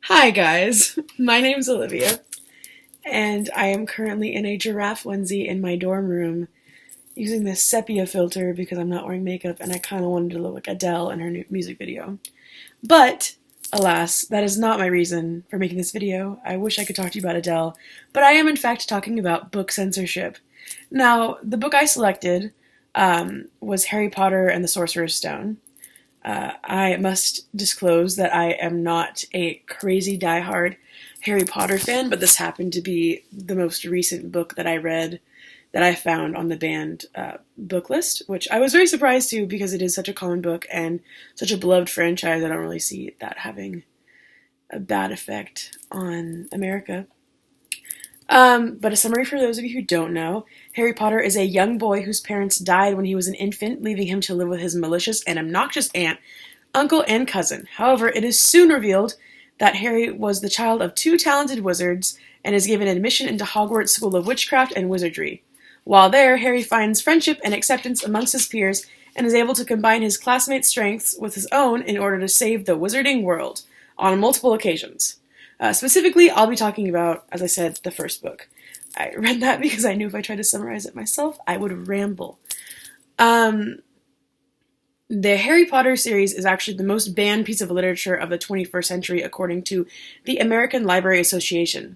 Hi guys, my name's Olivia, and I am currently in a giraffe onesie in my dorm room using this sepia filter because I'm not wearing makeup and I kind of wanted to look like Adele in her new music video. But, alas, that is not my reason for making this video. I wish I could talk to you about Adele, but I am in fact talking about book censorship. Now, the book I selected was Harry Potter and the Sorcerer's Stone. I must disclose that I am not a crazy diehard Harry Potter fan, but this happened to be the most recent book that I read that I found on the banned book list, which I was very surprised to because it is such a common book and such a beloved franchise. I don't really see that having a bad effect on America. But a summary for those of you who don't know, Harry Potter is a young boy whose parents died when he was an infant, leaving him to live with his malicious and obnoxious aunt, uncle, and cousin. However, it is soon revealed that Harry was the child of two talented wizards and is given admission into Hogwarts School of Witchcraft and Wizardry. While there, Harry finds friendship and acceptance amongst his peers and is able to combine his classmates' strengths with his own in order to save the wizarding world on multiple occasions. Specifically, I'll be talking about, as I said, the first book. I read that because I knew if I tried to summarize it myself, I would ramble. The Harry Potter series is actually the most banned piece of literature of the 21st century, according to the American Library Association.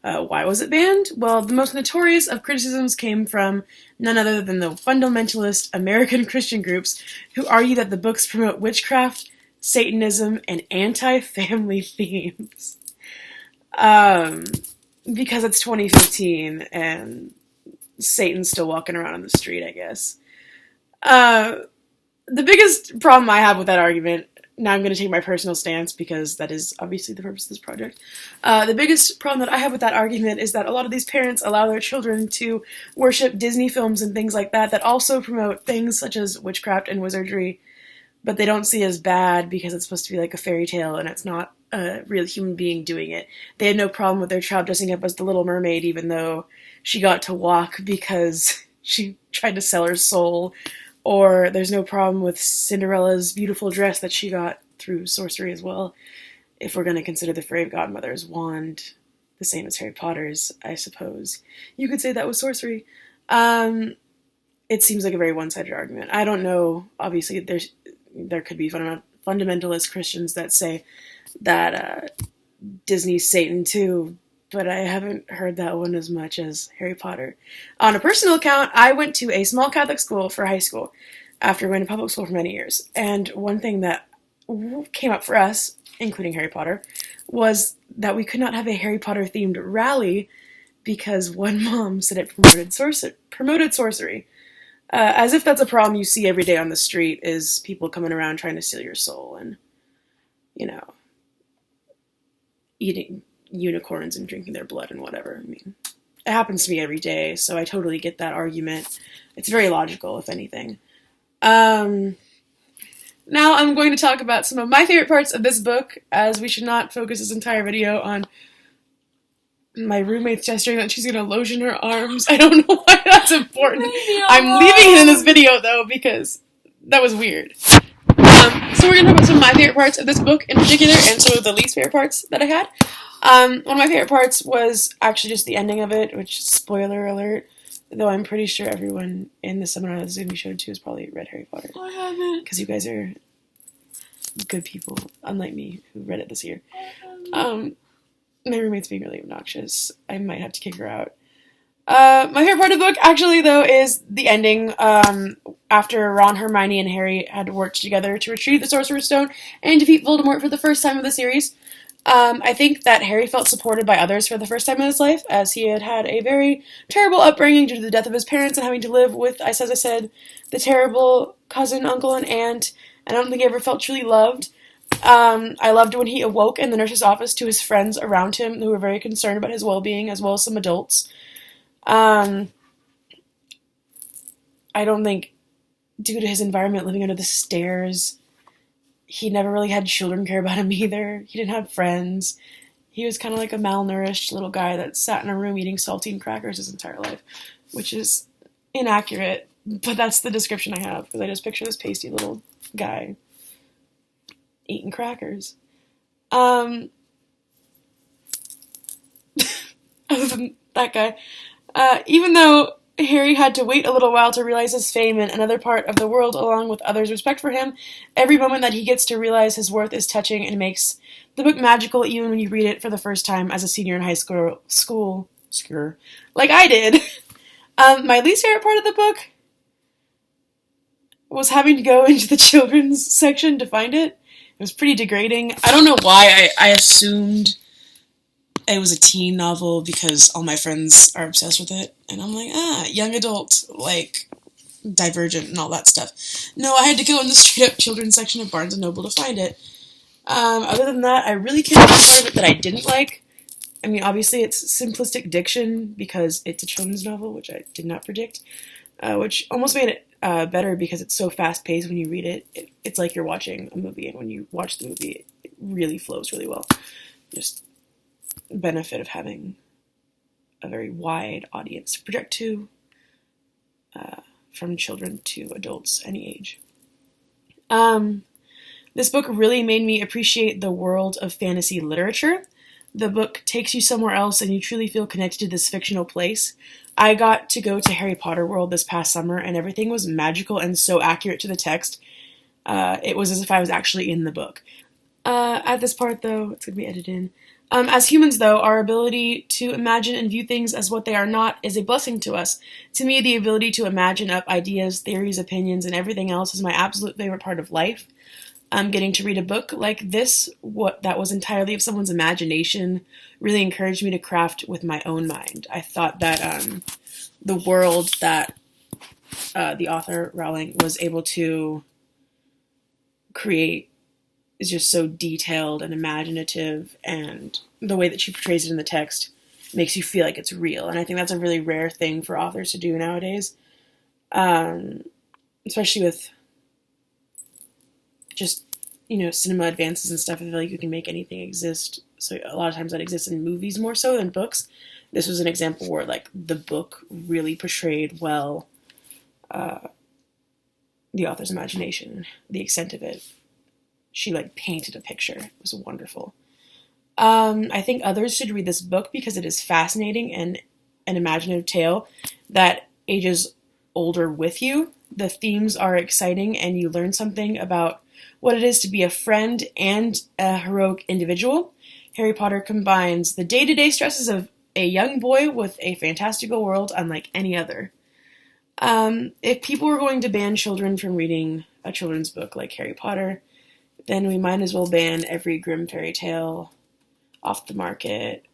Why was it banned? Well, the most notorious of criticisms came from none other than the fundamentalist American Christian groups who argue that the books promote witchcraft, Satanism, and anti-family themes. Because it's 2015 and Satan's still walking around on the street, I guess. The biggest problem I have with that argument, now I'm going to take my personal stance because that is obviously the purpose of this project. The biggest problem that I have with that argument is that a lot of these parents allow their children to worship Disney films and things like that also promote things such as witchcraft and wizardry, but they don't see as bad because it's supposed to be like a fairy tale and it's not a real human being doing it. They had no problem with their child dressing up as the Little Mermaid, even though she got to walk because she tried to sell her soul. Or there's no problem with Cinderella's beautiful dress that she got through sorcery as well. If we're going to consider the fairy godmother's wand the same as Harry Potter's, I suppose you could say that was sorcery. It seems like a very one-sided argument. I don't know. Obviously, there could be fundamentalist Christians that say that Disney's Satan too, but I haven't heard that one as much as Harry Potter. On a personal account, I went to a small Catholic school for high school after going to public school for many years, and one thing that came up for us, including Harry Potter, was that we could not have a Harry Potter themed rally because one mom said it promoted sorcery. As if that's a problem you see every day on the street, is people coming around trying to steal your soul and, eating unicorns and drinking their blood and whatever. I mean, it happens to me every day, so I totally get that argument. It's very logical, if anything. Now I'm going to talk about some of my favorite parts of this book, as we should not focus this entire video on my roommate's gesturing that she's going to lotion her arms. I don't know why that's important. I'm leaving it in this video, though, because that was weird. So we're going to talk about some of my favorite parts of this book in particular, and some of the least favorite parts that I had. One of my favorite parts was actually just the ending of it, which, spoiler alert, though I'm pretty sure everyone in the seminar that's going to be showed to has probably read Harry Potter. I haven't. Because you guys are good people, unlike me, who read it this year. My roommate's being really obnoxious. I might have to kick her out. My favorite part of the book, actually, though, is the ending. After Ron, Hermione, and Harry had worked together to retrieve the Sorcerer's Stone and defeat Voldemort for the first time of the series. I think that Harry felt supported by others for the first time in his life, as he had had a very terrible upbringing due to the death of his parents and having to live with, as I said, the terrible cousin, uncle, and aunt. I don't think he ever felt truly loved. I loved when he awoke in the nurse's office to his friends around him who were very concerned about his well-being, as well as some adults. I don't think, due to his environment living under the stairs, he never really had children care about him either. He didn't have friends. He was kind of like a malnourished little guy that sat in a room eating saltine crackers his entire life, which is inaccurate, but that's the description I have, because I just picture this pasty little guy eating crackers. other than that guy. Even though Harry had to wait a little while to realize his fame in another part of the world, along with others' respect for him, every moment that he gets to realize his worth is touching and makes the book magical, even when you read it for the first time as a senior in high school, like I did. My least favorite part of the book was having to go into the children's section to find it. It was pretty degrading. I don't know why I assumed it was a teen novel because all my friends are obsessed with it. And I'm like, young adult, like, Divergent and all that stuff. No, I had to go in the straight up children's section of Barnes & Noble to find it. Other than that, I really can't think of part of it that I didn't like. I mean, obviously it's simplistic diction because it's a children's novel, which I did not predict, which almost made it better because it's so fast-paced when you read it. It's like you're watching a movie, and when you watch the movie, it really flows really well. Just benefit of having a very wide audience to project to, from children to adults, any age. This book really made me appreciate the world of fantasy literature. The book takes you somewhere else and you truly feel connected to this fictional place. I got to go to Harry Potter World this past summer and everything was magical and so accurate to the text. It was as if I was actually in the book. At this part, though, it's going to be edited in. As humans, though, our ability to imagine and view things as what they are not is a blessing to us. To me, the ability to imagine up ideas, theories, opinions, and everything else is my absolute favorite part of life. Getting to read a book like this, that was entirely of someone's imagination, really encouraged me to craft with my own mind. I thought that the world that the author, Rowling, was able to create is just so detailed and imaginative, and the way that she portrays it in the text makes you feel like it's real. And I think that's a really rare thing for authors to do nowadays, especially with just, cinema advances and stuff. I feel like you can make anything exist. So a lot of times that exists in movies more so than books. This was an example where, like, the book really portrayed well the author's imagination, the extent of it. She, like, painted a picture. It was wonderful. I think others should read this book because it is fascinating and an imaginative tale that ages older with you. The themes are exciting and you learn something about what it is to be a friend and a heroic individual. Harry Potter combines the day-to-day stresses of a young boy with a fantastical world unlike any other. If people were going to ban children from reading a children's book like Harry Potter, then we might as well ban every Grimm fairy tale off the market,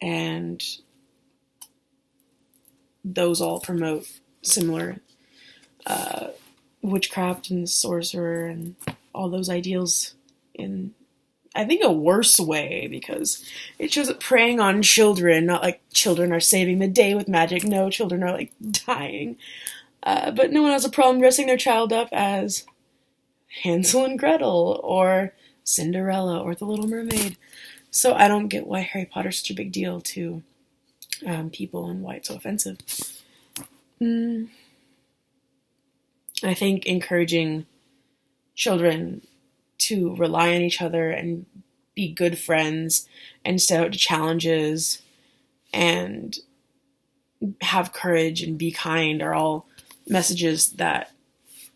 and those all promote similar witchcraft and sorcerer and all those ideals in, I think, a worse way, because it shows it preying on children, not like children are saving the day with magic. No, children are, like, dying. But no one has a problem dressing their child up as Hansel and Gretel, or Cinderella, or The Little Mermaid. So I don't get why Harry Potter's such a big deal to people and why it's so offensive. I think encouraging children to rely on each other and be good friends and step up to challenges and have courage and be kind are all messages that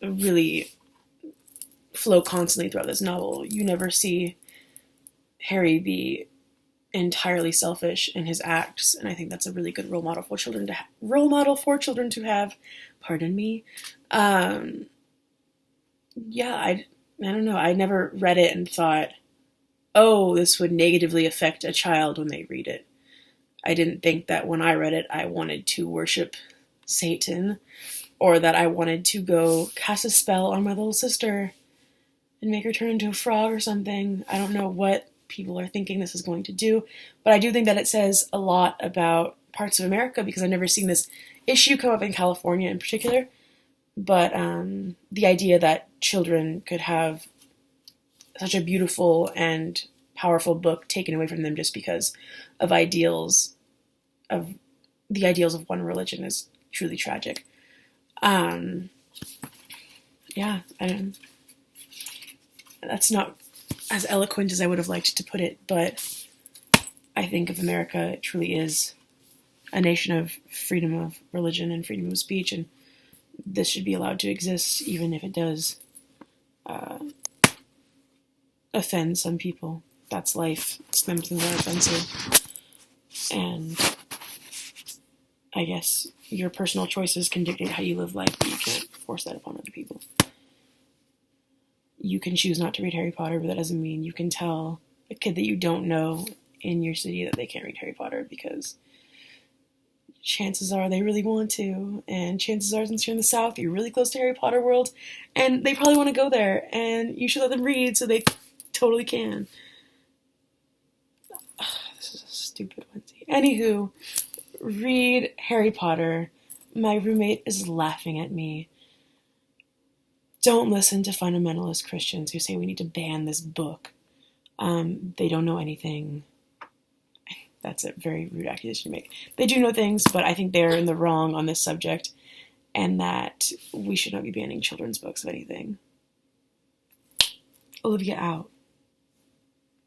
really flow constantly throughout this novel. You never see Harry be entirely selfish in his acts, and I think that's a really good role model for children to have. Pardon me. I don't know. I never read it and thought, oh, this would negatively affect a child when they read it. I didn't think that when I read it, I wanted to worship Satan, or that I wanted to go cast a spell on my little sister and make her turn into a frog or something. I don't know what people are thinking this is going to do, but I do think that it says a lot about parts of America, because I've never seen this issue come up in California in particular. But the idea that children could have such a beautiful and powerful book taken away from them just because of the ideals of one religion is truly tragic. That's not as eloquent as I would have liked to put it, but I think of America, it truly is a nation of freedom of religion and freedom of speech, and this should be allowed to exist, even if it does offend some people. That's life. Some things are offensive. And I guess your personal choices can dictate how you live life, but you can't force that upon other people. You can choose not to read Harry Potter, but that doesn't mean you can tell a kid that you don't know in your city that they can't read Harry Potter, because chances are they really want to, and chances are, since you're in the South, you're really close to Harry Potter world, and they probably want to go there, and you should let them read so they totally can. This is a stupid Wednesday. Anywho, read Harry Potter. My roommate is laughing at me. Don't listen to fundamentalist Christians who say we need to ban this book. They don't know anything. That's a very rude accusation to make. They do know things, but I think they're in the wrong on this subject, and that we should not be banning children's books of anything. Olivia out.